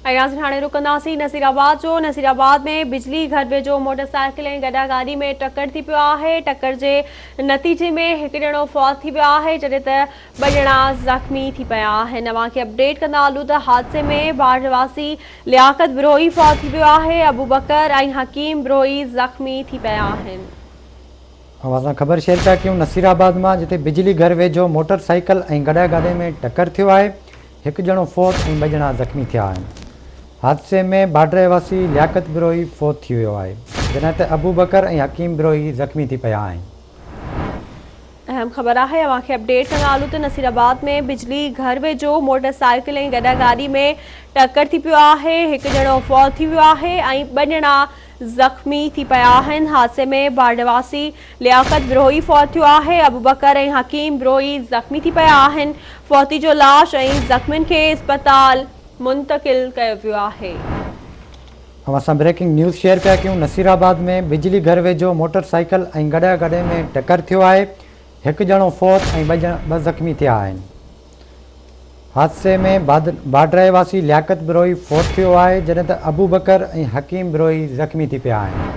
हाणे रुकंदासीं नसीराबाद जो। नसीराबाद में बिजली घर वेझो मोटरसाइकिल ऐं गॾा गाॾी में टक्कर थी पियो आहे। टक्कर जे नतीजे में हिकु ॼणो फौत थी वियो आहे, जॾहिं त ॿ ॼणा ज़ख़्मी थी पिया आहिनि। अव्हांखे अपडेट कंदा हलूं त हादसे में बाढ़ वासी लियाकत बिरोही फौत थी वियो आहे। अबू बकर ऐं हकीम बिरोही ज़ख़्मी थी पिया आहिनि। असां ख़बर शेयर पिया कयूं नसीराबाद मां, जिते बिजली घर वेझो मोटरसाइकिल ऐं गॾा गाॾी में टक्कर थियो आहे। हिकु ॼणो फौत ऐं ॿ ॼणा ज़ख़्मी थिया आहिनि। हादसे में बाड्रे वासी लियाकत बिरोही फौत थी वियो आहे, जॾहिं त अबू बकर ऐं हकीम बिरोही ज़ख़्मी थी पिया आहिनि। अहम ख़बर आहे, अव्हांखे अपडेट कंदा हलूं त नसीराबाद में बिजली घर वेझो मोटरसाइकिल ऐं गॾा गाॾी में टक्कर थी पियो आहे। हिकु ॼणो फौत थी वियो आहे ऐं ॿ ॼणा ज़ख़्मी थी पिया आहिनि। हादसे में बाढ़वासी लियाकत बिरोही फौत थियो आहे। अबू बकर ऐं हकीम बिरोही ज़ख़्मी थी पिया आहिनि। फौती जो लाश ऐं ज़ख़्मियुनि खे अस्पताल मुंतक़िल कयो वियो आहे। असां ब्रेकिंग न्यूज़ शेयर पिया कयूं नसीराबाद में बिजली घर वेझो मोटरसाइकिल ऐं गॾा गाॾी में टक्कर थियो आहे। हिकु ॼणो फौत ऐं ॿ ज़ख़्मी थिया आहिनि। हादसे में बाड्रे वासी लियाकत बिरोही फौत थियो आहे, जॾहिं त अबू बकर ऐं हकीम बिरोही ज़ख़्मी थी पिया आहिनि।